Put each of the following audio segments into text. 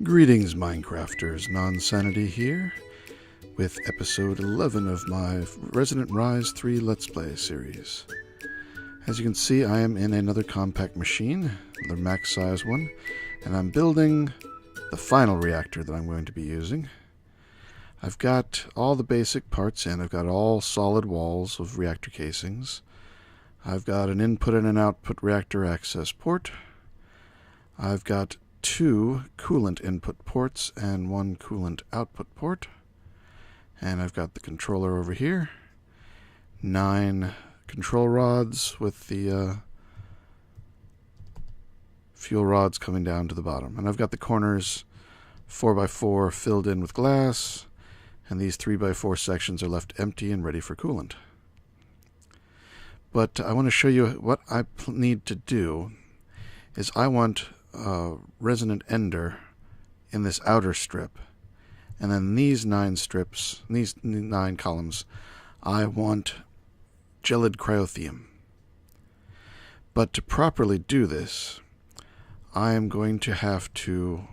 Greetings, Minecrafters. Nonsanity here, with episode 11 of my Resonant Rise 3 Let's Play series. As you can see, I am in another compact machine, another max size one, and I'm building the final reactor that I'm going to be using. I've got all the basic parts in. I've got all solid walls of reactor casings. I've got an input and an output reactor access port. I've got 2 coolant input ports and 1 coolant output port. And I've got the controller over here. 9 control rods with the fuel rods coming down to the bottom. And I've got the corners 4x4 filled in with glass. And these 3x4 sections are left empty and ready for coolant. But I want to show you what I need to do is I want resonant ender in this outer strip, and then these 9 strips, these 9 columns, I want gelid cryotheum. But to properly do this, I am going to have to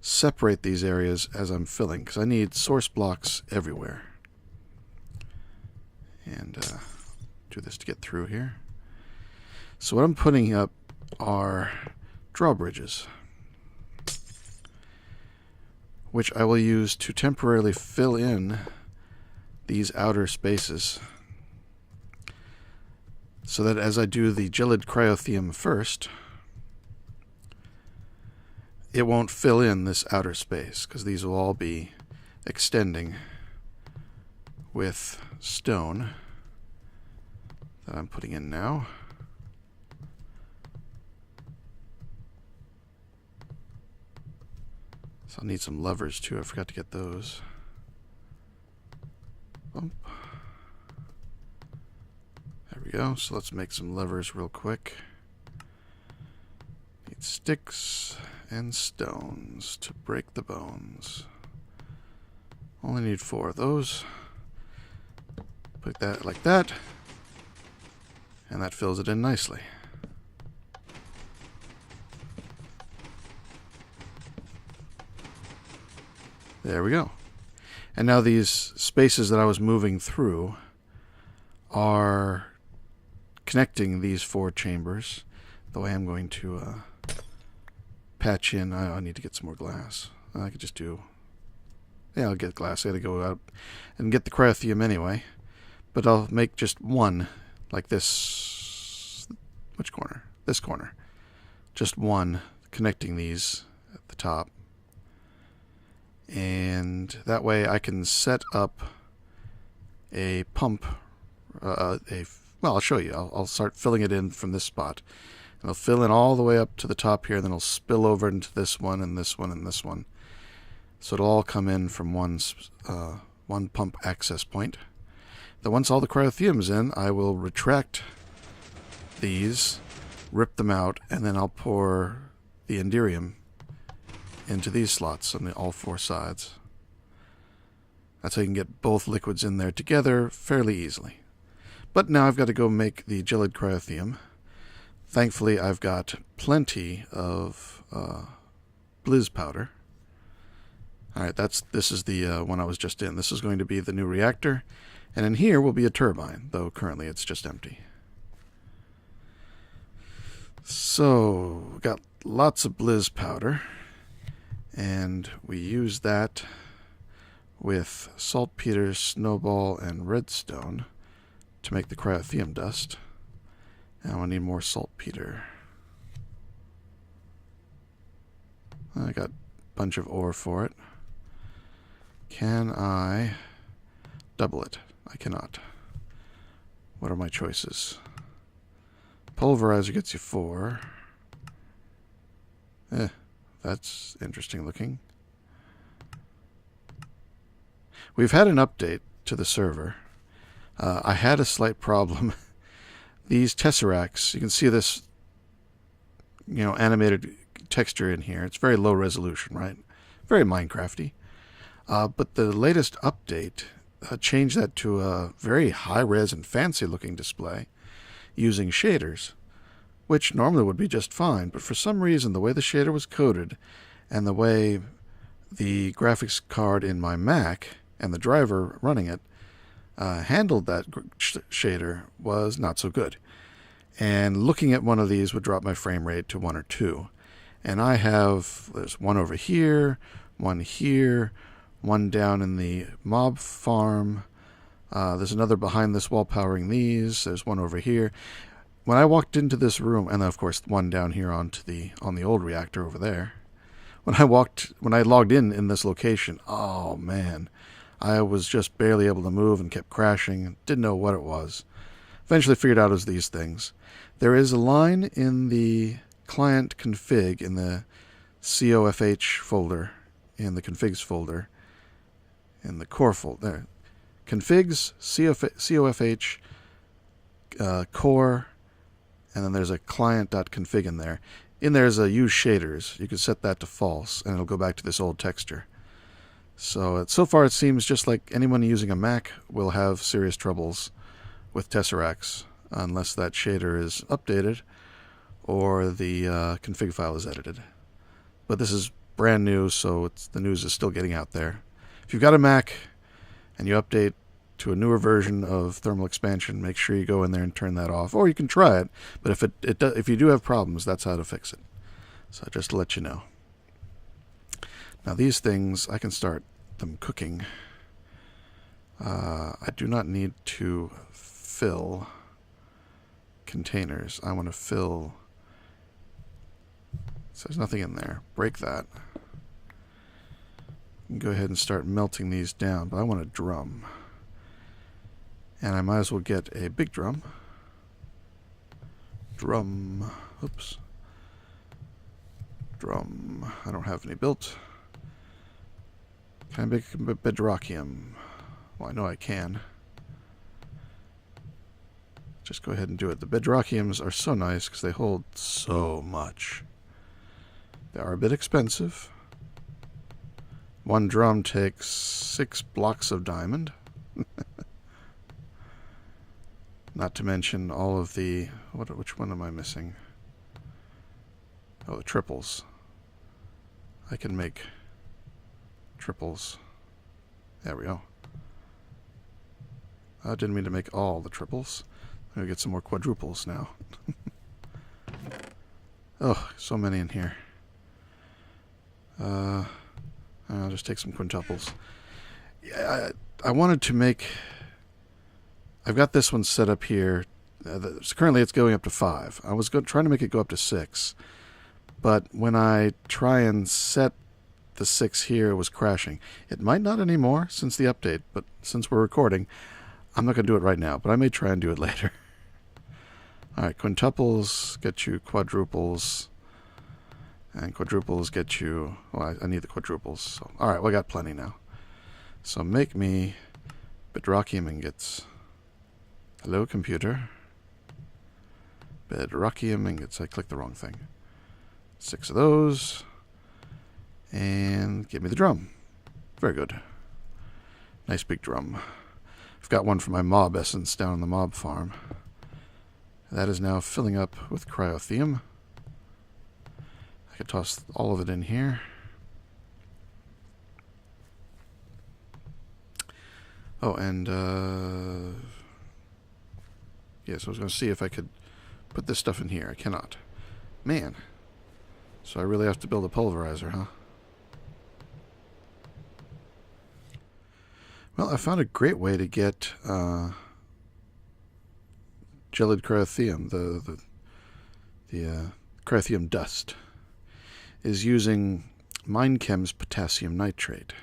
separate these areas as I'm filling, because I need source blocks everywhere. And do this to get through here. So what I'm putting up are drawbridges, which I will use to temporarily fill in these outer spaces, so that as I do the gelid cryotheum first, it won't fill in this outer space, because these will all be extending with stone that I'm putting in now. So I'll need some levers too. I forgot to get those. Bump. There we go. So let's make some levers real quick. Need sticks and stones to break the bones. Only need 4 of those. Put that like that. And that fills it in nicely. There we go. And now these spaces that I was moving through are connecting these 4 chambers. The way I'm going to patch in, I need to get some more glass. I could just do, yeah, I'll get glass. I gotta go out and get the cryotheum anyway. But I'll make just one, like this. Which corner? This corner. Just one connecting these at the top. And that way I can set up a pump, well, I'll show you. I'll start filling it in from this spot. And it'll fill in all the way up to the top here, and then it'll spill over into this one, and this one, and this one. So it'll all come in from one pump access point. Then once all the cryotheum's in, I will retract these, rip them out, and then I'll pour the enderium into these slots on all 4 sides. That's how you can get both liquids in there together fairly easily. But now I've got to go make the gelid cryotheum. Thankfully, I've got plenty of blizz powder. Alright, this is the one I was just in. This is going to be the new reactor. And in here will be a turbine, though currently it's just empty. So, we've got lots of blizz powder. And we use that with saltpeter, snowball, and redstone to make the cryotheum dust. Now I need more saltpeter. I got a bunch of ore for it. Can I double it? I cannot. What are my choices? Pulverizer gets you 4. That's interesting looking. We've had an update to the server. I had a slight problem. These tesseracts, you can see this, animated texture in here. It's very low resolution, right? Very Minecrafty. But the latest update changed that to a very high-res and fancy-looking display using shaders, which normally would be just fine, but for some reason the way the shader was coded And the way the graphics card in my Mac and the driver running it handled that shader was not so good. And looking at one of these would drop my frame rate to 1 or 2. And there's one over here, one down in the mob farm. There's another behind this wall powering these. There's one over here. When I walked into this room, and then of course one down here on the old reactor over there. When I logged in this location, oh man, I was just barely able to move and kept crashing. Didn't know what it was. Eventually figured out it was these things. There is a line in the client config in the COFH folder, in the configs folder, in the core folder. There. Configs, COFH, core, and then there's a client.config in there. In there is a use shaders. You can set that to false, and it'll go back to this old texture. So far it seems just like anyone using a Mac will have serious troubles with Tesseracts unless that shader is updated or the config file is edited. But this is brand new, so the news is still getting out there. If you've got a Mac and you update to a newer version of thermal expansion, make sure you go in there and turn that off. Or you can try it, but if you do have problems, that's how to fix it. So just to let you know. Now these things, I can start them cooking. I do not need to fill containers. I want to fill... So there's nothing in there. Break that. Go ahead and start melting these down, but I want a drum. And I might as well get a big drum. Oops. Drum. I don't have any built. Can I make bedrockium? Well, I know I can. Just go ahead and do it. The bedrockiums are so nice because they hold so much. They are a bit expensive. One drum takes 6 blocks of diamond. Not to mention all of the... Which one am I missing? Oh, the triples. I can make triples. There we go. I didn't mean to make all the triples. I'm going to get some more quadruples now. Oh, so many in here. I'll just take some quintuples. Yeah, I wanted to make... I've got this one set up here. Currently it's going up to 5. I was trying to make it go up to 6. But when I try and set the 6 here, it was crashing. It might not anymore since the update, but since we're recording, I'm not going to do it right now, but I may try and do it later. Alright, quintuples get you quadruples. And quadruples get you... Well, I need the quadruples. So, alright, well, I got plenty now. So make me bedrockium ingots. Hello, computer. Bedrockium ingots. I clicked the wrong thing. 6 of those. And give me the drum. Very good. Nice big drum. I've got one for my mob essence down on the mob farm. That is now filling up with cryotheum. I could toss all of it in here. Oh, and yes, I was going to see if I could put this stuff in here. I cannot. Man. So I really have to build a pulverizer, huh? Well, I found a great way to get gelid cryotheum, the cryotheum dust, is using MindChem's potassium nitrate.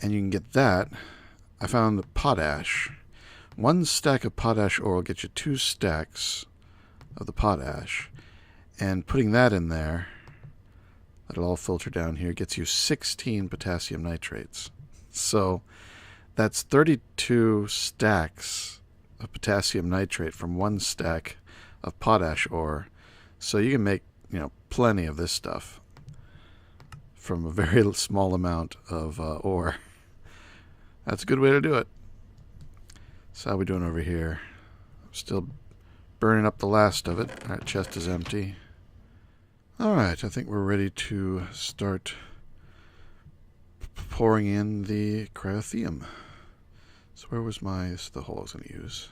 And you can get that. I found the potash. 1 stack of potash ore will get you 2 stacks of the potash. And putting that in there, that'll all filter down here, gets you 16 potassium nitrates. So that's 32 stacks of potassium nitrate from 1 stack of potash ore. So you can make, plenty of this stuff from a very small amount of ore. That's a good way to do it. So how are we doing over here? I'm still burning up the last of it. Alright, chest is empty. Alright, I think we're ready to start pouring in the cryotheum. So where was the hole I was going to use?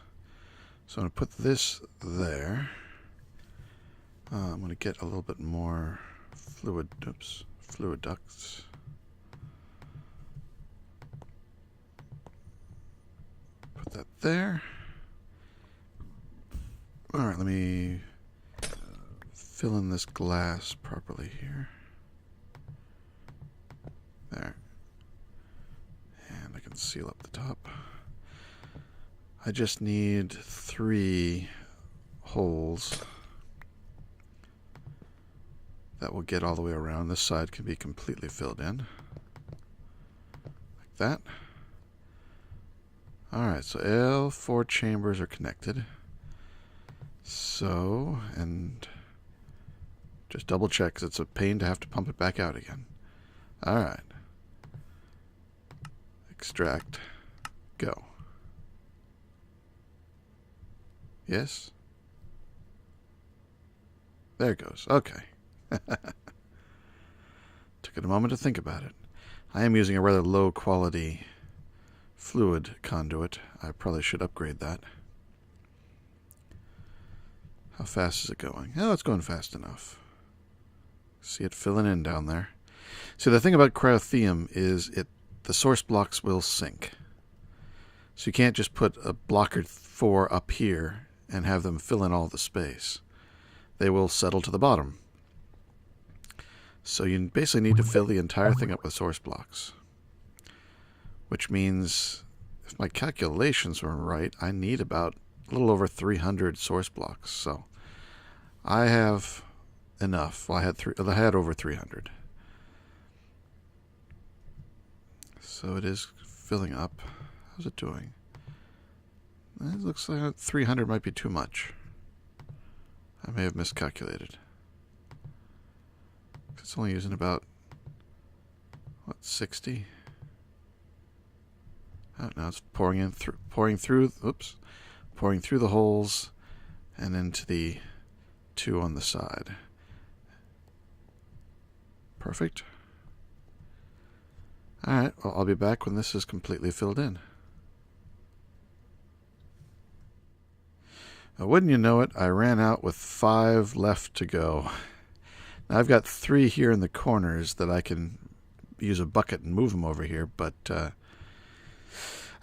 So I'm going to put this there. I'm going to get a little bit more fluid ducts. Put that there. Alright, let me fill in this glass properly here. There. And I can seal up the top. I just need 3 holes that will get all the way around. This side can be completely filled in. Like that. Alright, so all 4 chambers are connected. So, and just double check because it's a pain to have to pump it back out again. Alright. Extract. Go. Yes? There it goes. Okay. Took it a moment to think about it. I am using a rather low quality fluid conduit. I probably should upgrade that. How fast is it going? Oh, it's going fast enough. See it filling in down there. See, the thing about cryotheum is the source blocks will sink. So you can't just put a blocker 4 up here and have them fill in all the space. They will settle to the bottom. So you basically need to fill the entire thing up with source blocks. Which means, if my calculations were right, I need about a little over 300 source blocks. So I have enough. Well, I had over 300. So it is filling up. How's it doing? It looks like 300 might be too much. I may have miscalculated. It's only using about, what, 60? Oh, now it's pouring through the holes and into the 2 on the side. Perfect. Alright, well, I'll be back when this is completely filled in. Now, wouldn't you know it, I ran out with 5 left to go. Now, I've got 3 here in the corners that I can use a bucket and move them over here, but I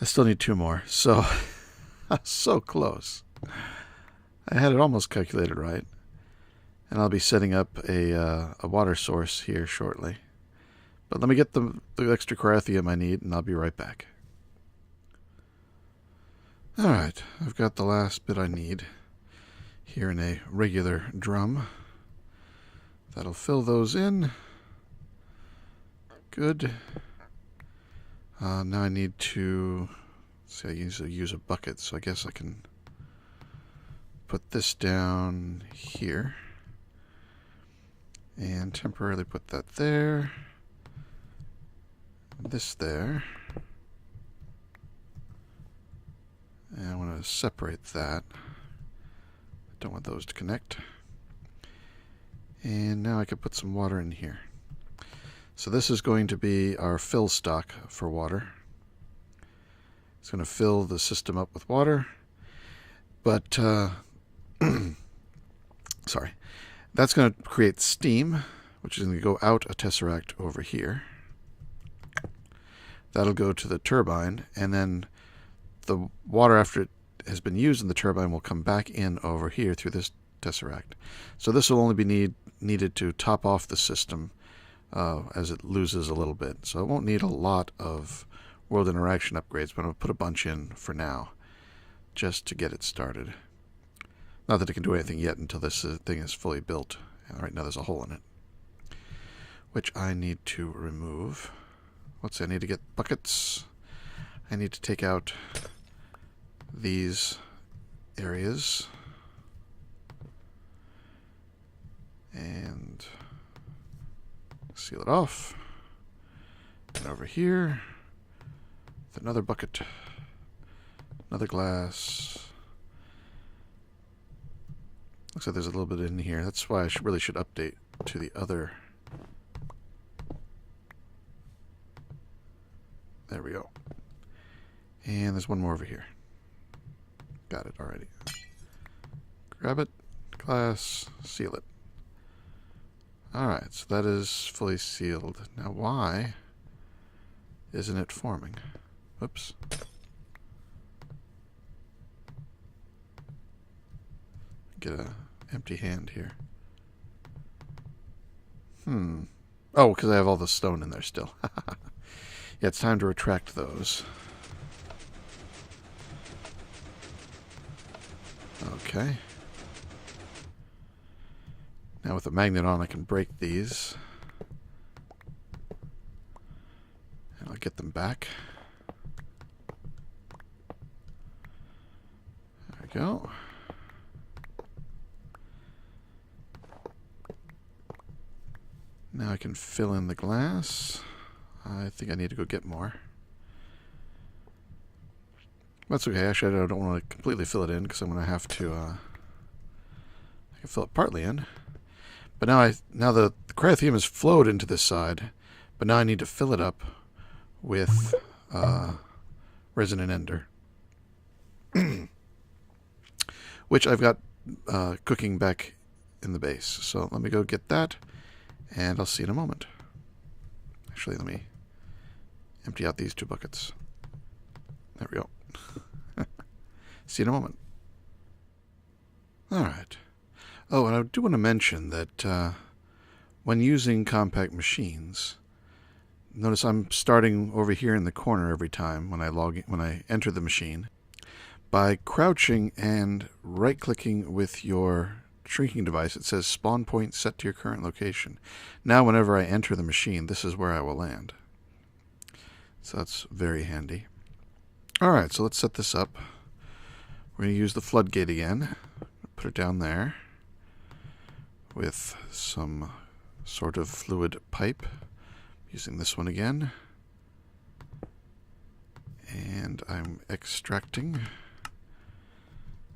still need 2 more. So, so close. I had it almost calculated right. And I'll be setting up a water source here shortly. But let me get the extra cryotheum I need, and I'll be right back. Alright, I've got the last bit I need here in a regular drum. That'll fill those in. Good. Now I need to... see, I use a bucket, so I guess I can put this down here. And temporarily put that there. This there. And I want to separate that. I don't want those to connect. And now I can put some water in here. So this is going to be our fill stock for water. It's going to fill the system up with water. But, sorry. That's going to create steam, which is going to go out a tesseract over here. That'll go to the turbine, and then the water after it has been used in the turbine will come back in over here through this tesseract. So this will only be needed to top off the system as it loses a little bit. So it won't need a lot of world interaction upgrades, but I'll put a bunch in for now just to get it started. Not that it can do anything yet until this thing is fully built. Right now there's a hole in it, which I need to remove. I need to get buckets. I need to take out these areas and seal it off. And over here, with another bucket, another glass. Looks like there's a little bit in here. That's why I really should update to the other. There we go. And there's one more over here. Got it already. Grab it, glass, seal it. Alright, so that is fully sealed. Now why isn't it forming? Whoops. Get a empty hand here. Oh, because I have all the stone in there still. Yeah, it's time to retract those. Okay. Now with the magnet on, I can break these. And I'll get them back. There we go. Now I can fill in the glass. I think I need to go get more. That's okay. Actually, I don't want to completely fill it in because I'm going to have to. I can fill it partly in. But now the cryotheum has flowed into this side, but now I need to fill it up with resonant ender, which I've got cooking back in the base. So let me go get that, and I'll see you in a moment. Actually, let me empty out these 2 buckets. There we go. See you in a moment. All right. Oh, and I do want to mention that when using compact machines, notice I'm starting over here in the corner every time when I enter the machine. By crouching and right-clicking with your shrinking device, it says spawn point set to your current location. Now, whenever I enter the machine, this is where I will land. So that's very handy. All right, so let's set this up. We're going to use the floodgate again. Put it down there with some sort of fluid pipe. Using this one again. And I'm extracting.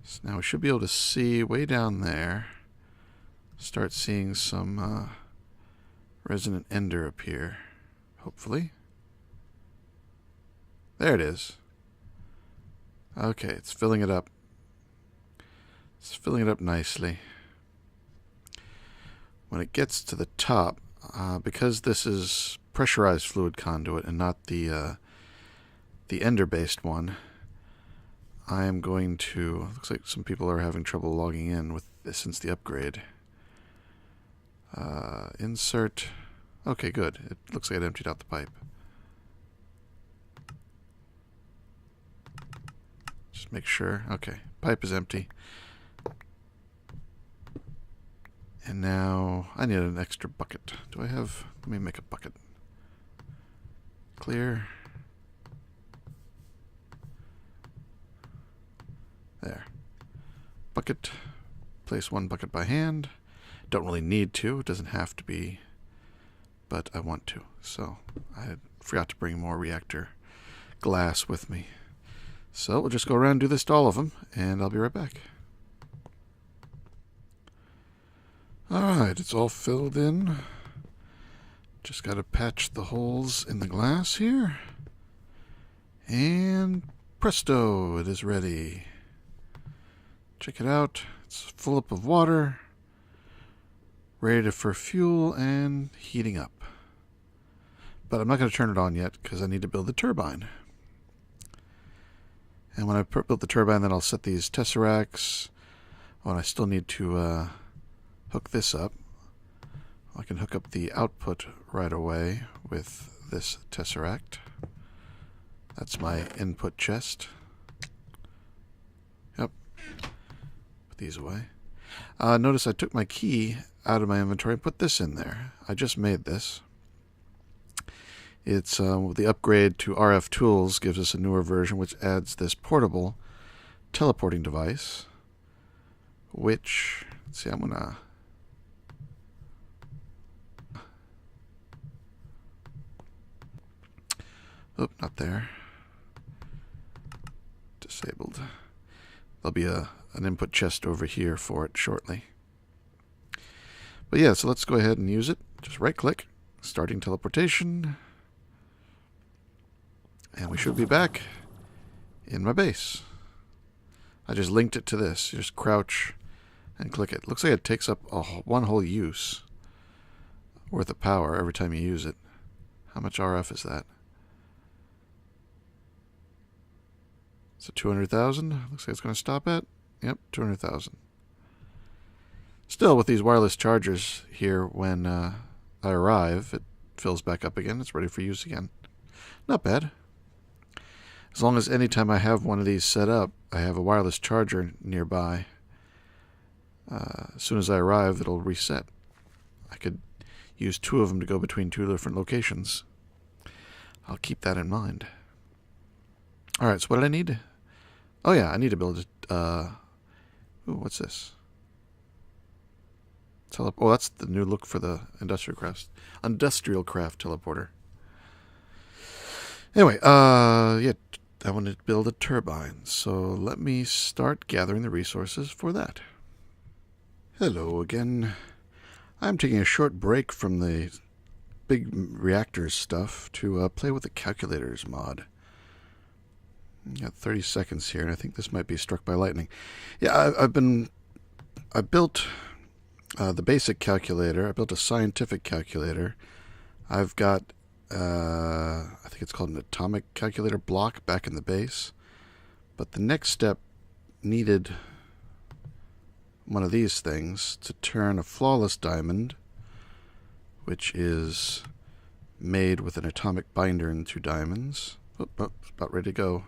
So now we should be able to see way down there. Start seeing some resonant ender appear. Hopefully. There it is. Okay, it's filling it up. It's filling it up nicely. When it gets to the top, because this is pressurized fluid conduit and not the ender-based one, I am going to... Looks like some people are having trouble logging in with this since the upgrade. Insert. Okay, good. It looks like it emptied out the pipe. Just make sure. Okay, pipe is empty. And now I need an extra bucket. Do I have... Let me make a bucket. Clear. There. Bucket. Place 1 bucket by hand. Don't really need to. It doesn't have to be. But I want to. So I forgot to bring more reactor glass with me. So we'll just go around and do this to all of them. And I'll be right back. Alright, it's all filled in. Just got to patch the holes in the glass here. And presto, it is ready. Check it out. It's full up of water. Ready for fuel and heating up. But I'm not going to turn it on yet because I need to build the turbine. And when I build the turbine, then I'll set these tesseracts. Oh, and I still need to... hook this up. I can hook up the output right away with this tesseract. That's my input chest. Yep. Put these away. Notice I took my key out of my inventory and put this in there. I just made this. It's the upgrade to RF Tools gives us a newer version which adds this portable teleporting device. Which, let's see, I'm gonna... Oh, not there. Disabled. There'll be an input chest over here for it shortly. But yeah, so let's go ahead and use it. Just right-click, starting teleportation. And we should be back in my base. I just linked it to this. You just crouch and click it. Looks like it takes up one whole use worth of power every time you use it. How much RF is that? So 200,000. Looks like it's going to stop at. Yep, 200,000. Still, with these wireless chargers here, when I arrive, it fills back up again. It's ready for use again. Not bad. As long as anytime I have one of these set up, I have a wireless charger nearby. As soon as I arrive, it'll reset. I could use 2 of them to go between 2 different locations. I'll keep that in mind. Alright, so what did I need? Oh yeah, I need to build a... ooh, what's this? Oh, that's the new look for the industrial craft teleporter. Anyway, yeah, I wanted to build a turbine, so let me start gathering the resources for that. Hello again. I'm taking a short break from the big reactors stuff to play with the calculators mod. Got 30 seconds here, and I think this might be struck by lightning. Yeah, I built the basic calculator. I built a scientific calculator. I've got I think it's called an atomic calculator block back in the base. But the next step needed one of these things to turn a flawless diamond, which is made with an atomic binder into diamonds. Oh, it's about ready to go.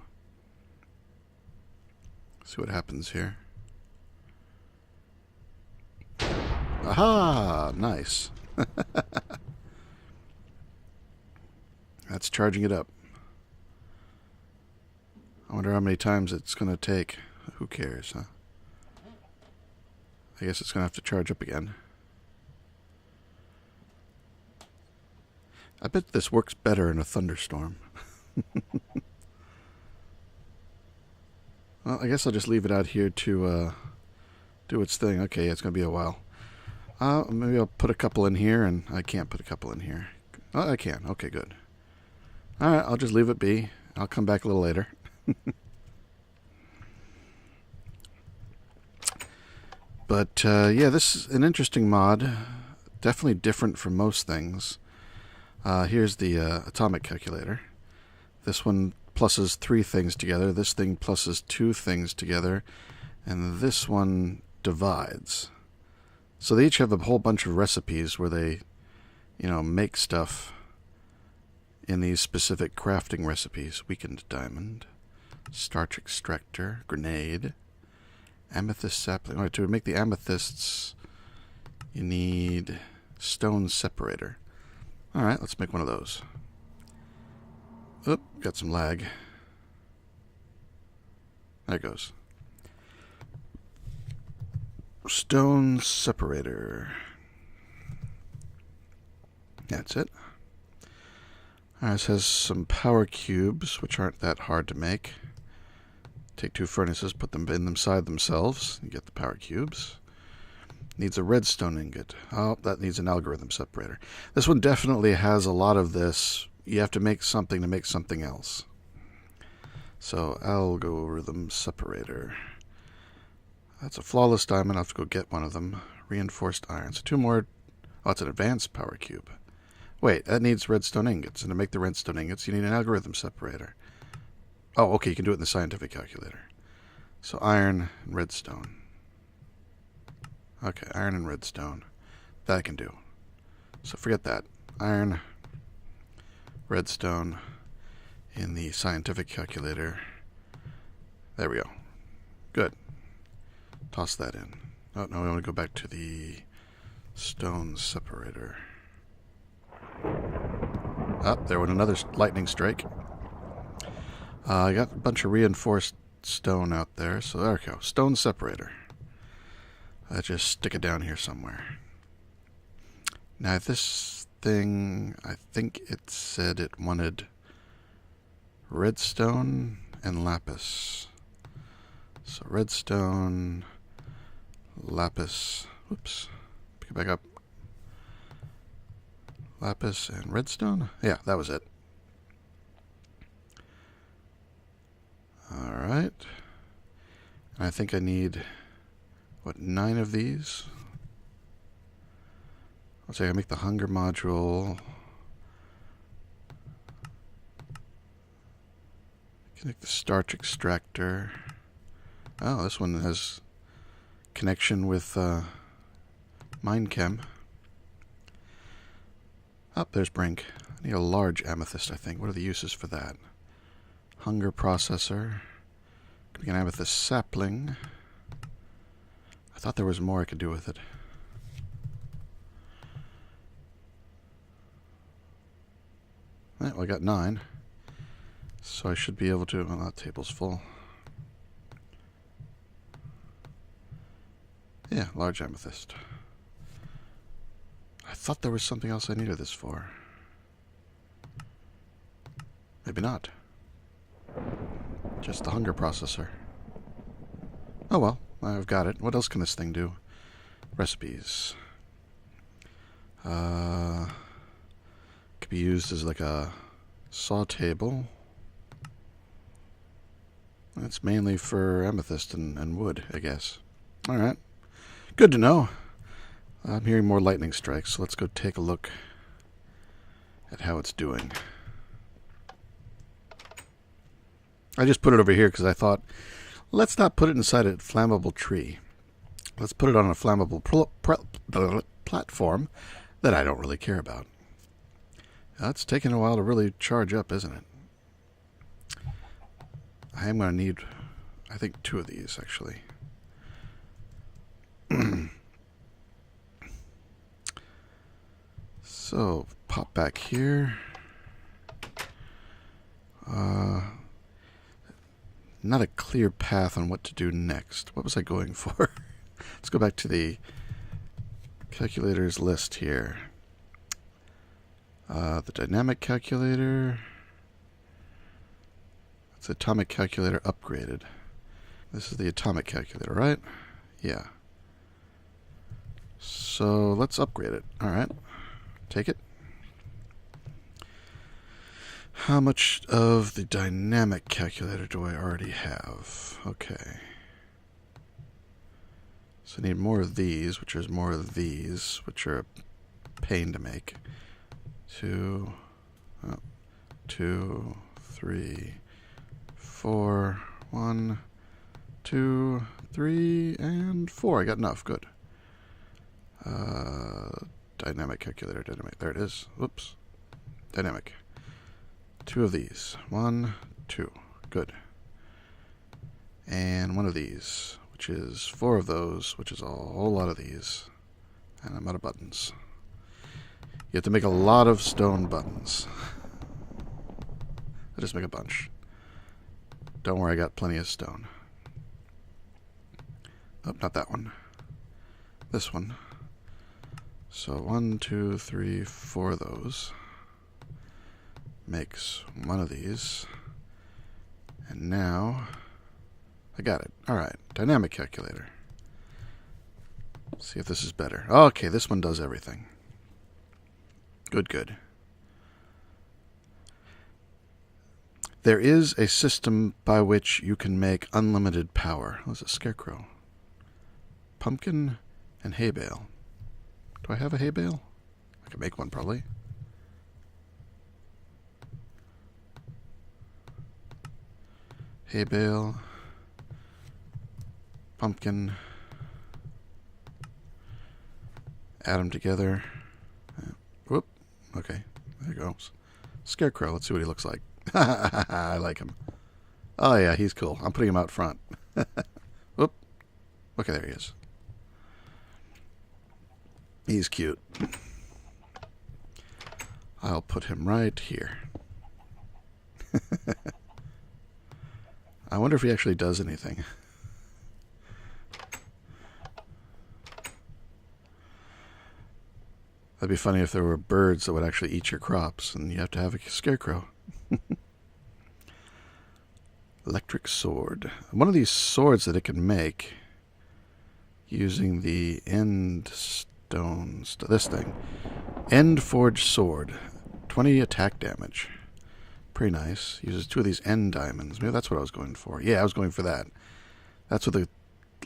See what happens here. Aha! Nice. That's charging it up. I wonder how many times it's going to take. Who cares, huh? I guess it's going to have to charge up again. I bet this works better in a thunderstorm. Well, I guess I'll just leave it out here to do its thing. Okay, it's going to be a while. Maybe I'll put a couple in here, and I can't put a couple in here. Oh, I can. Okay, good. Alright, I'll just leave it be. I'll come back a little later. But, yeah, this is an interesting mod. Definitely different from most things. Here's the atomic calculator. This one pluses 3 things together. This thing pluses 2 things together. And this one divides. So they each have a whole bunch of recipes where they, make stuff in these specific crafting recipes. Weakened diamond, starch extractor, grenade, amethyst sapling. All right, to make the amethysts, you need stone separator. All right, let's make one of those. Oop, got some lag. There it goes. Stone separator. That's it. This has some power cubes, which aren't that hard to make. Take 2 furnaces, put them in inside themselves, and get the power cubes. Needs a redstone ingot. Oh, that needs an algorithm separator. This one definitely has a lot of this. You have to make something else. So, algorithm separator. That's a flawless diamond. I'll have to go get one of them. Reinforced iron. So 2 more. Oh, it's an advanced power cube. Wait, that needs redstone ingots. And to make the redstone ingots, you need an algorithm separator. Oh, okay, you can do it in the scientific calculator. So iron and redstone. Okay, iron and redstone. That I can do. So forget that. Iron, redstone in the scientific calculator. There we go. Good. Toss that in. Oh, no, we want to go back to the stone separator. Oh, there went another lightning strike. I got a bunch of reinforced stone out there, so there we go. Stone separator. Let's just stick it down here somewhere. Now this thing, I think it said it wanted redstone and lapis. So redstone, lapis, whoops, pick it back up, Lapis and redstone? Yeah, that was it. Alright. I think I need, what, 9 of these? Let's say I make the hunger module. Connect the starch extractor. Oh, this one has connection with Minechem. Oh, there's Brink. I need a large amethyst, I think. What are the uses for that? Hunger processor. Could be an amethyst sapling. I thought there was more I could do with it. Well, I got 9. So I should be able to... Well, that table's full. Yeah, large amethyst. I thought there was something else I needed this for. Maybe not. Just the hunger processor. Oh well, I've got it. What else can this thing do? Recipes. Could be used as like a saw table. It's mainly for amethyst and wood, I guess. Alright. Good to know. I'm hearing more lightning strikes, so let's go take a look at how it's doing. I just put it over here because I thought, let's not put it inside a flammable tree. Let's put it on a flammable platform that I don't really care about. It's taking a while to really charge up, isn't it? I am going to need, I think, 2 of these, actually. So, pop back here. Not a clear path on what to do next. What was I going for? Let's go back to the calculators list here. The dynamic calculator. It's atomic calculator upgraded. This is the atomic calculator, right? Yeah. So let's upgrade it. Alright. Take it. How much of the dynamic calculator do I already have? Okay. So I need more of these, which is more of these, which are a pain to make. 2, 3, 4, 1, 2, 3, and 4. I got enough. Good. Dynamic calculator. Dynamic. There it is. Whoops. Dynamic. 2 of these. 1, 2. Good. And 1 of these, which is 4 of those, which is a whole lot of these. And I'm out of buttons. You have to make a lot of stone buttons. I'll just make a bunch. Don't worry, I got plenty of stone. Oh, not that one. This one. So 1, 2, 3, 4 of those. Makes 1 of these. And now I got it. Alright, dynamic calculator. Let's see if this is better. Okay, this one does everything. Good, good. There is a system by which you can make unlimited power. Oh, it's a scarecrow. Pumpkin and hay bale. Do I have a hay bale? I can make one, probably. Hay bale. Pumpkin. Add them together. Whoop. Okay, there goes. Scarecrow, let's see what he looks like. I like him. Oh yeah, he's cool. I'm putting him out front. Whoop. Okay, there he is. He's cute. I'll put him right here. I wonder if he actually does anything. That'd be funny if there were birds that would actually eat your crops, and you have to have a scarecrow. Electric sword. One of these swords that it can make using the end stones, this thing, End Forged Sword. 20 attack damage. Pretty nice. Uses 2 of these end diamonds. Maybe that's what I was going for. Yeah, I was going for that. That's what the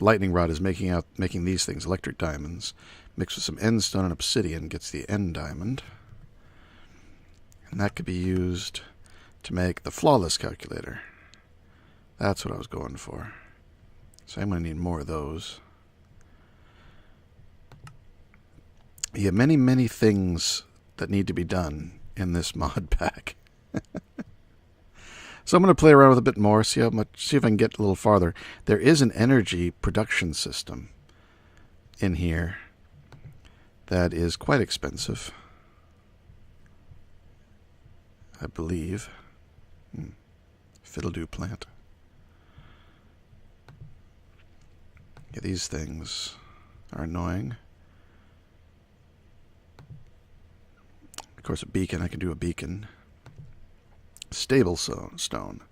lightning rod is making these things. Electric diamonds. Mixed with some end stone and obsidian gets the end diamond. And that could be used to make the flawless calculator. That's what I was going for. So I'm going to need more of those. Yeah, many, many things that need to be done in this mod pack. So I'm going to play around with a bit more, see if I can get a little farther. There is an energy production system in here that is quite expensive, I believe. Fiddle-doo plant. Yeah, these things are annoying. Of course, a beacon. I can do a beacon. Stable stone.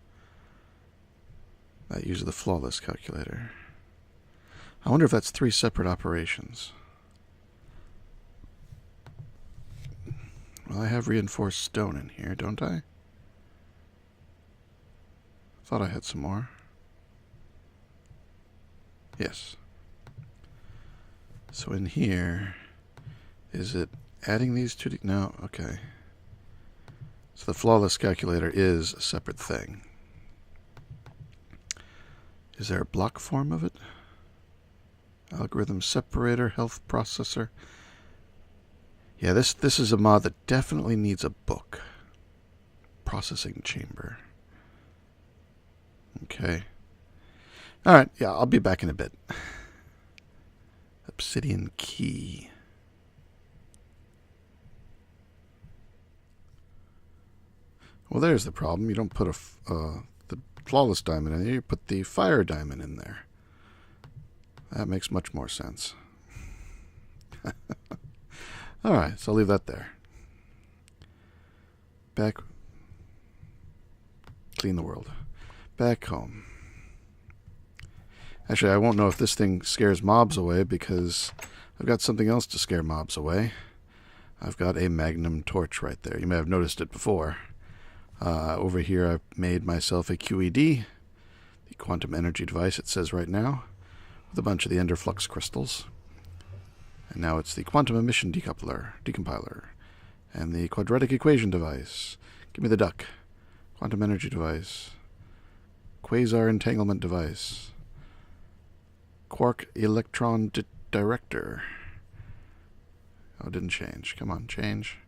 That uses the flawless calculator. I wonder if that's 3 separate operations. Well, I have reinforced stone in here, don't I? Thought I had some more. Yes. So in here, is it adding these two? No, okay. So the flawless calculator is a separate thing. Is there a block form of it? Algorithm separator, health processor. Yeah, this is a mod that definitely needs a book. Processing chamber. Okay. Alright, yeah, I'll be back in a bit. Obsidian key. Well, there's the problem. You don't put the flawless diamond in there. You put the fire diamond in there. That makes much more sense. Alright, so I'll leave that there. Back. Clean the world. Back home. Actually, I won't know if this thing scares mobs away because I've got something else to scare mobs away. I've got a magnum torch right there. You may have noticed it before. Over here I've made myself a QED, the quantum energy device it says right now, with a bunch of the ender flux crystals. And now it's the quantum emission decompiler, and the quadratic equation device. Give me the duck. Quantum energy device. Quasar entanglement device. Quark electron director. Oh, it didn't change. Come on, change.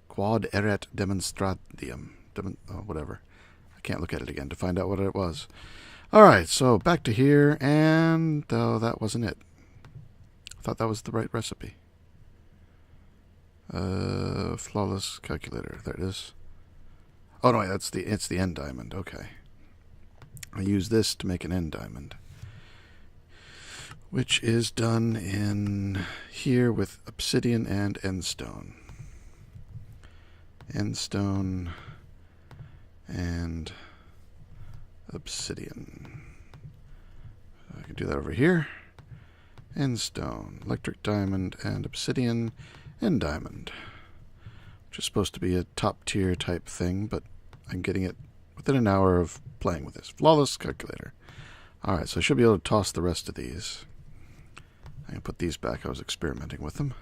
Quad eret demonstratium. Whatever. I can't look at it again to find out what it was. Alright, so back to here, and that wasn't it. I thought that was the right recipe. Flawless calculator. There it is. Oh no, it's the end diamond. Okay. I use this to make an end diamond, which is done in here with obsidian and endstone. Endstone and obsidian. I can do that over here. Endstone, electric diamond, and obsidian, end diamond. Which is supposed to be a top tier type thing, but I'm getting it within an hour of playing with this. Flawless calculator. Alright, so I should be able to toss the rest of these. I can put these back. I was experimenting with them.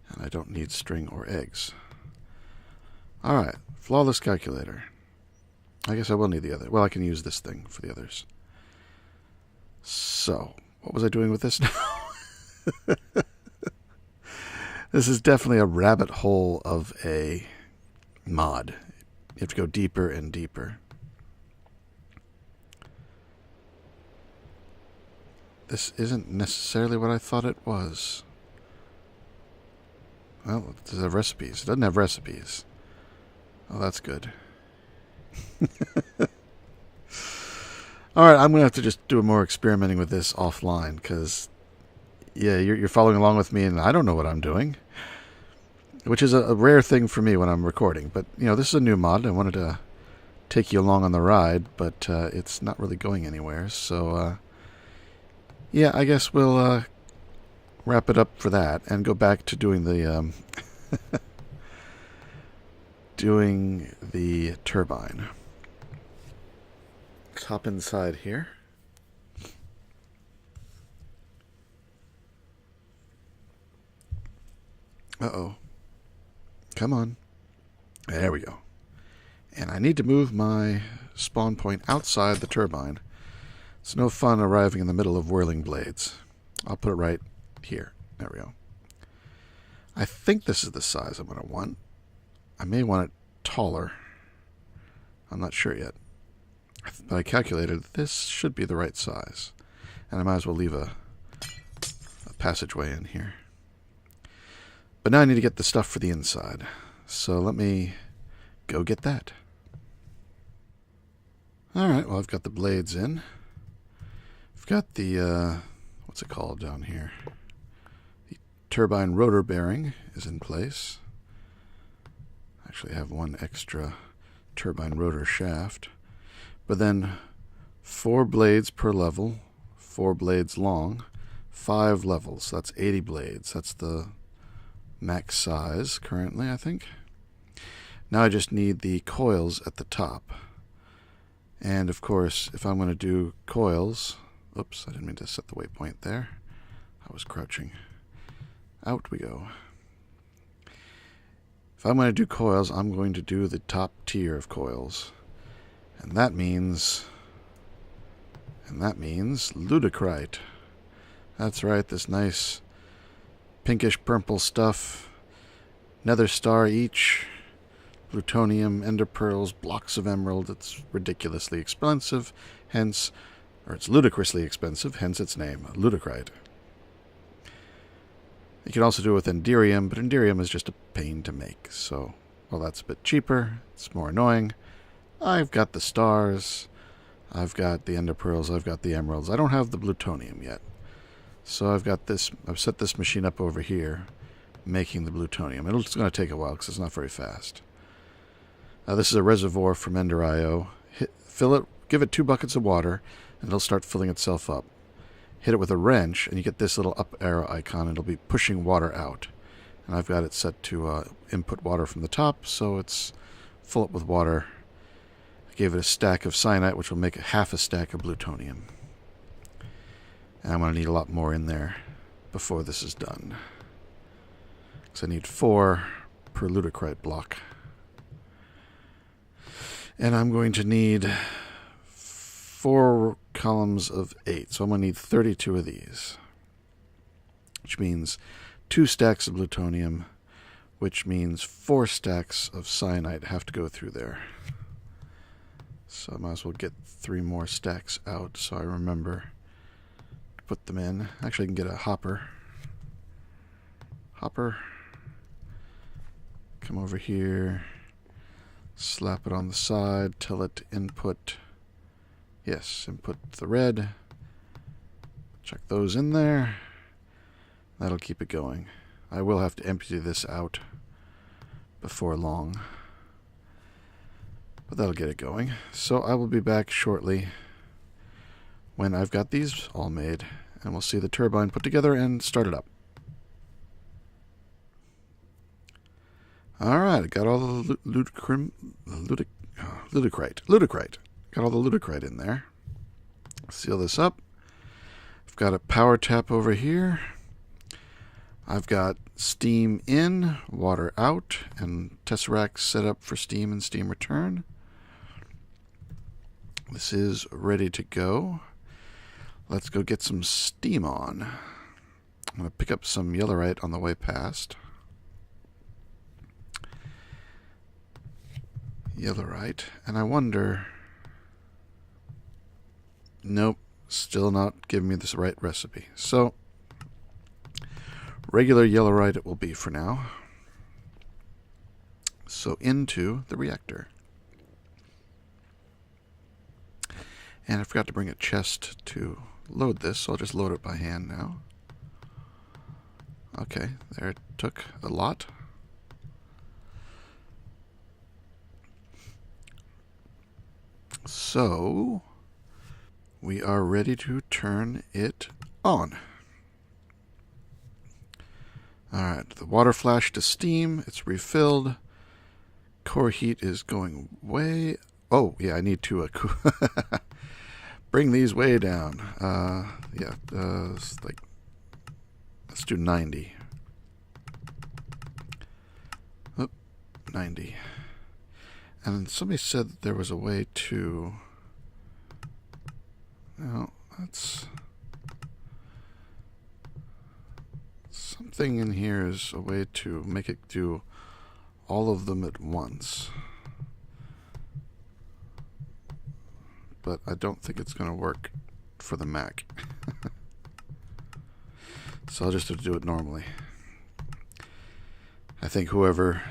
And I don't need string or eggs. Alright, flawless calculator. I guess I will need the other. Well, I can use this thing for the others. So, what was I doing with this now? This is definitely a rabbit hole of a mod. You have to go deeper and deeper. This isn't necessarily what I thought it was. Well, it does have recipes. It doesn't have recipes. Oh, that's good. Alright, I'm going to have to just do more experimenting with this offline, because, yeah, you're following along with me, and I don't know what I'm doing. Which is a rare thing for me when I'm recording. But, you know, this is a new mod. I wanted to take you along on the ride, but it's not really going anywhere. So, yeah, I guess we'll wrap it up for that and go back to doing the doing the turbine. Let's hop inside here. Uh-oh. Come on. There we go. And I need to move my spawn point outside the turbine. It's no fun arriving in the middle of whirling blades. I'll put it right here. There we go. I think this is the size I'm going to want. I may want it taller. I'm not sure yet. But I calculated this should be the right size. And I might as well leave a passageway in here. But now I need to get the stuff for the inside. So let me go get that. Alright, well I've got the blades in. I've got the, what's it called down here? The turbine rotor bearing is in place. Actually I have one extra turbine rotor shaft. But then 4 blades per level, 4 blades long, 5 levels. That's 80 blades. That's the max size currently, I think. Now I just need the coils at the top. And of course, if I'm going to do coils, oops, I didn't mean to set the waypoint there. I was crouching. Out we go. If I'm going to do coils, I'm going to do the top tier of coils. And that means ludicrite. That's right, this nice pinkish purple stuff. Nether star each. Plutonium, ender pearls, blocks of emerald. It's ridiculously expensive, hence, or it's ludicrously expensive, hence its name, ludicrite. You can also do it with enderium, but enderium is just a pain to make. So, well, that's a bit cheaper. It's more annoying. I've got the stars. I've got the ender pearls. I've got the emeralds. I don't have the plutonium yet. So I've got this. I've set this machine up over here, making the plutonium. It's going to take a while because it's not very fast. This is a reservoir from Ender.io. Fill it, give it 2 buckets of water, and it'll start filling itself up. Hit it with a wrench, and you get this little up arrow icon, and it'll be pushing water out. And I've got it set to input water from the top, so it's full up with water. I gave it a stack of cyanite, which will make half a stack of plutonium. And I'm going to need a lot more in there before this is done. Because I need 4 per ludicrite block. And I'm going to need 4 columns of 8. So I'm going to need 32 of these. Which means 2 stacks of plutonium. Which means 4 stacks of cyanide have to go through there. So I might as well get 3 more stacks out so I remember to put them in. Actually, I can get a hopper. Hopper. Come over here. Slap it on the side, tell it to input, yes, input the red, chuck those in there, that'll keep it going. I will have to empty this out before long, but that'll get it going. So I will be back shortly when I've got these all made, and we'll see the turbine put together and start it up. Alright, I got all the ludicrite. Got all the ludicrite in there. Seal this up. I've got a power tap over here. I've got steam in, water out, and tesseract set up for steam and steam return. This is ready to go. Let's go get some steam on. I'm going to pick up some yellowite on the way past. Yellowite, and I wonder, nope, still not giving me this right recipe. So regular yellowite it will be for now. So into the reactor. And I forgot to bring a chest to load this, so I'll just load it by hand now. Okay, there it took a lot. So, we are ready to turn it on. Alright, the water flashed to steam. It's refilled. Core heat is going way... Oh, yeah, I need to bring these way down. Let's do 90. Oh, 90. And somebody said that there was a way to... No, that's... Something in here is a way to make it do all of them at once. But I don't think it's going to work for the Mac. So I'll just have to do it normally. I think whoever...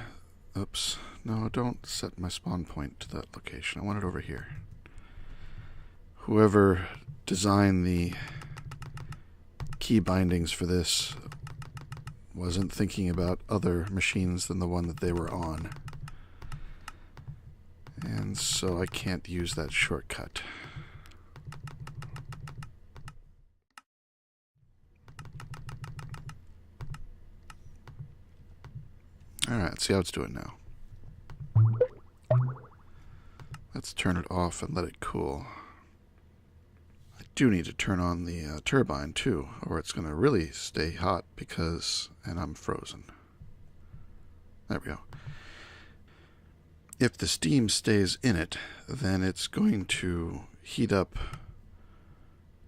Oops. No, don't set my spawn point to that location. I want it over here. Whoever designed the key bindings for this wasn't thinking about other machines than the one that they were on. And so I can't use that shortcut. Alright, let's see how it's doing now. Let's turn it off and let it cool. I do need to turn on the turbine too, or it's going to really stay hot because... and I'm frozen. There we go. If the steam stays in it, then it's going to heat up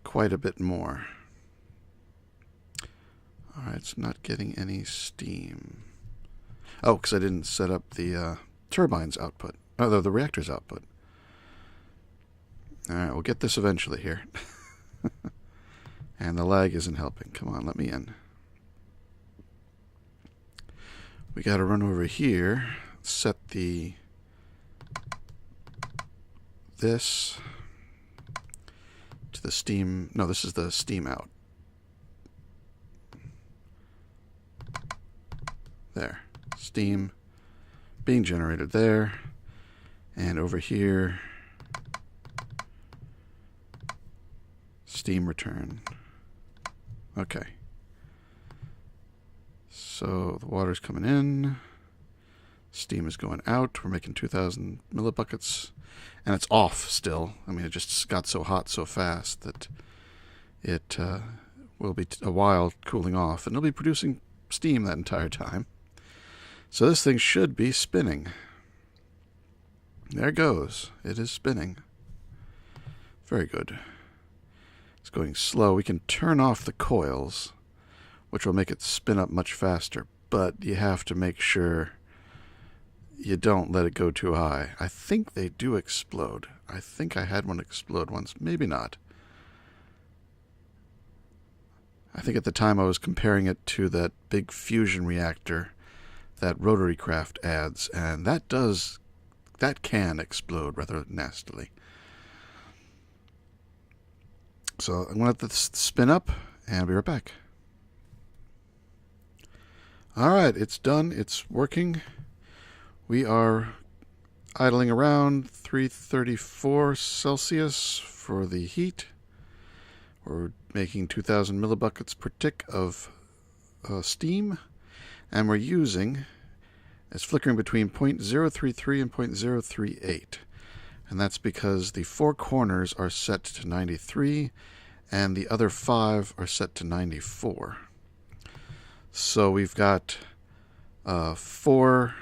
quite a bit more. Alright, it's not getting any steam. Oh, because I didn't set up the turbine's output. Oh, the reactor's output. Alright, we'll get this eventually here. And the lag isn't helping. Come on, let me in. We gotta run over here, set this to the steam. No, this is the steam out. There. Steam being generated there. And over here, steam return. Okay. So the water's coming in. Steam is going out. We're making 2,000 millibuckets. And it's off still. I mean, it just got so hot so fast that it will be a while cooling off. And it'll be producing steam that entire time. So this thing should be spinning. There it goes. It is spinning. Very good. It's going slow. We can turn off the coils, which will make it spin up much faster. But you have to make sure you don't let it go too high. I think they do explode. I think I had one explode once. Maybe not. I think at the time I was comparing it to that big fusion reactor that rotary craft adds, and that can explode rather nastily. So I'm going to let this spin up, and I'll be right back. Alright, it's done. It's working. We are idling around 334 Celsius for the heat. We're making 2,000 millibuckets per tick of steam. And we're using, it's flickering between 0.033 and 0.038. And that's because the 4 corners are set to 93 and the other 5 are set to 94. So we've got 4...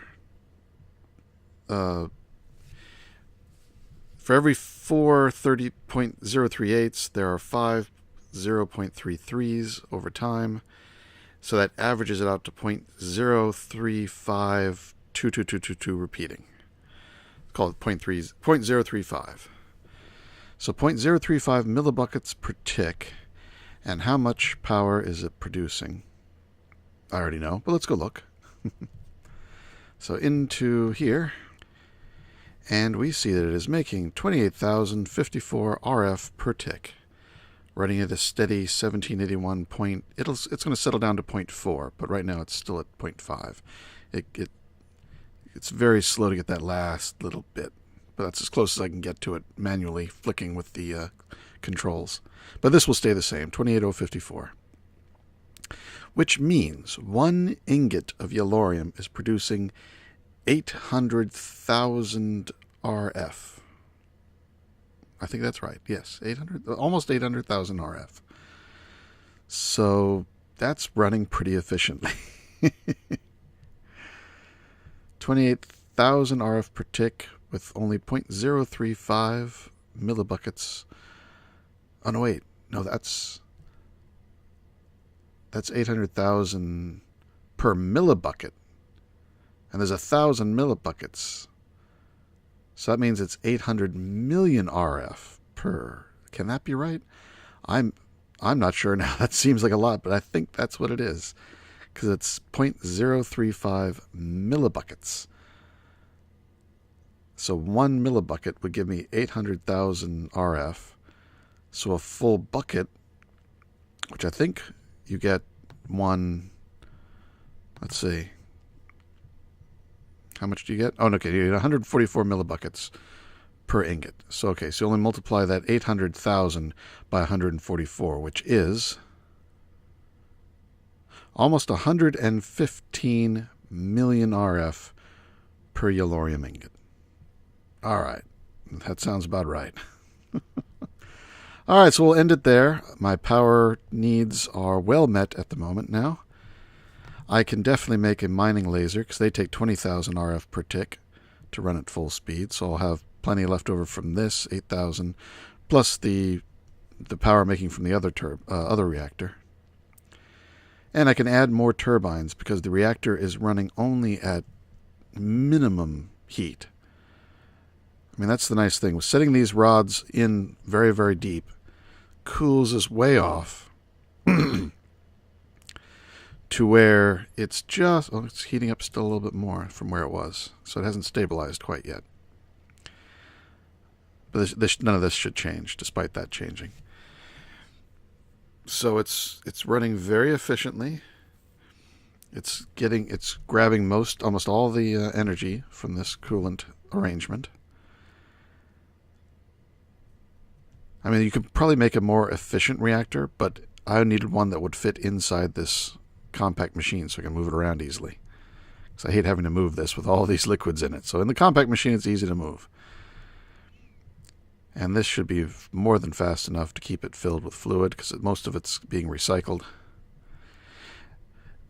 for every 4 30.038s, there are 5 0.33s over time. So that averages it out to 0.0352222 repeating. Call it 0.035. So 0.035 millibuckets per tick. And how much power is it producing? I already know, but let's go look. So into here, and we see that it is making 28,054 RF per tick, running at a steady 1781 point. It's going to settle down to 0.4, but right now it's still at 0.5. It's very slow to get that last little bit, but that's as close as I can get to it manually flicking with the controls. But this will stay the same, 28054. which means 1 ingot of yellorium is producing 800,000 RF. I think that's right. Yes, almost 800,000 RF. So that's running pretty efficiently. 28,000 RF per tick with only 0.035 millibuckets. Oh no, wait, no, that's 800,000 per millibucket, and there's 1,000 millibuckets. So that means it's 800 million RF per. Can that be right? I'm not sure now. That seems like a lot, but I think that's what it is, because it's 0.035 millibuckets. So 1 millibucket would give me 800,000 RF. So a full bucket, which I think you get one. Let's see. How much do you get? Oh, okay, you get 144 millibuckets per ingot. So, okay, so you only multiply that 800,000 by 144, which is almost 115 million RF per yellorium ingot. All right, that sounds about right. All right, so we'll end it there. My power needs are well met at the moment now. I can definitely make a mining laser because they take 20,000 RF per tick to run at full speed. So I'll have plenty left over from this 8,000 plus the power making from the other reactor. And I can add more turbines because the reactor is running only at minimum heat. I mean, that's the nice thing. With setting these rods in very, very deep, cools us way off to where it's just, oh, it's heating up still a little bit more from where it was. So it hasn't stabilized quite yet. But none of this should change, despite that changing. So it's running very efficiently. It's grabbing almost all the energy from this coolant arrangement. I mean, you could probably make a more efficient reactor, but I needed one that would fit inside this compact machine so I can move it around easily. Because I hate having to move this with all these liquids in it. So in the compact machine, it's easy to move. And this should be more than fast enough to keep it filled with fluid because most of it's being recycled.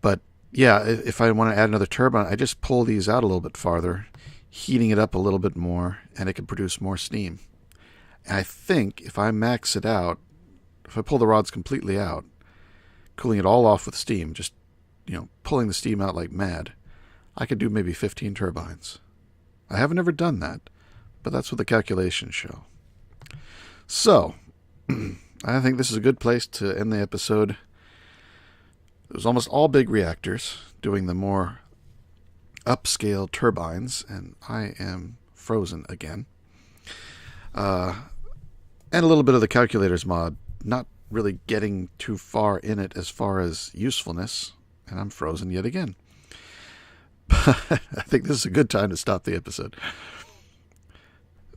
But yeah, if I want to add another turbine, I just pull these out a little bit farther, heating it up a little bit more, and it can produce more steam. And I think if I max it out, if I pull the rods completely out, cooling it all off with steam, just pulling the steam out like mad, I could do maybe 15 turbines. I haven't ever done that, but that's what the calculations show. So, I think this is a good place to end the episode. It was almost all big reactors doing the more upscale turbines, and I am frozen again. And a little bit of the calculators mod, not really getting too far in it as far as usefulness, and I'm frozen yet again. But I think this is a good time to stop the episode.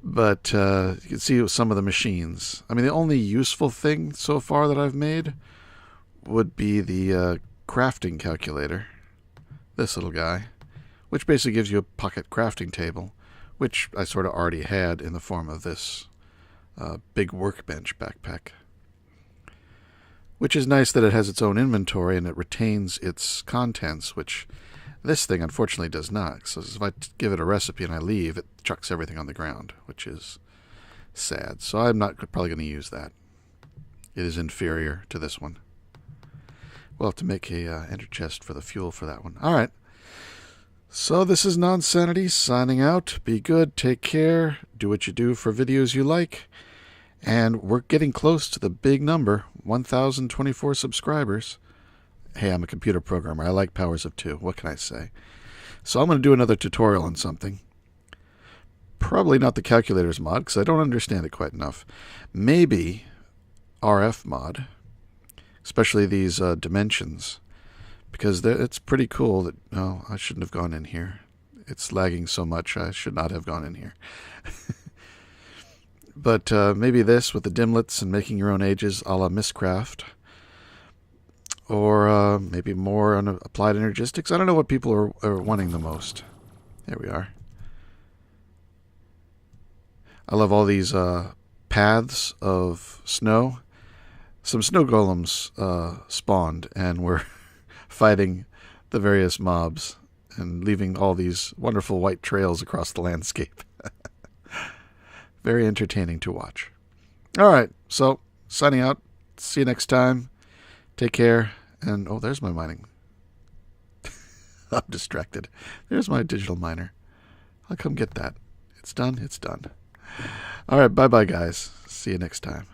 But you can see some of the machines. I mean, the only useful thing so far that I've made would be the crafting calculator, this little guy, which basically gives you a pocket crafting table, which I sort of already had in the form of this big workbench backpack. Which is nice that it has its own inventory and it retains its contents, which this thing unfortunately does not. So if I give it a recipe and I leave, it chucks everything on the ground, which is sad. So I'm not probably going to use that. It is inferior to this one. We'll have to make a enter chest for the fuel for that one. All right. So this is Nonsanity signing out. Be good. Take care. Do what you do for videos you like. And we're getting close to the big number, 1,024 subscribers. Hey, I'm a computer programmer. I like powers of 2. What can I say? So I'm going to do another tutorial on something. Probably not the calculators mod, because I don't understand it quite enough. Maybe RF mod, especially these dimensions, because it's pretty cool that... No, I shouldn't have gone in here. It's lagging so much, I should not have gone in here. But maybe this with the dimlets and making your own ages a la Mistcraft. or maybe more on applied energistics. I don't know what people are wanting the most. There we are. I love all these paths of snow. Some snow golems spawned, and we're fighting the various mobs and leaving all these wonderful white trails across the landscape. Very entertaining to watch. All right, so signing out. See you next time. Take care. And oh, there's my mining. I'm distracted. There's my digital miner. I'll come get that. It's done. It's done. All right, bye-bye, guys. See you next time.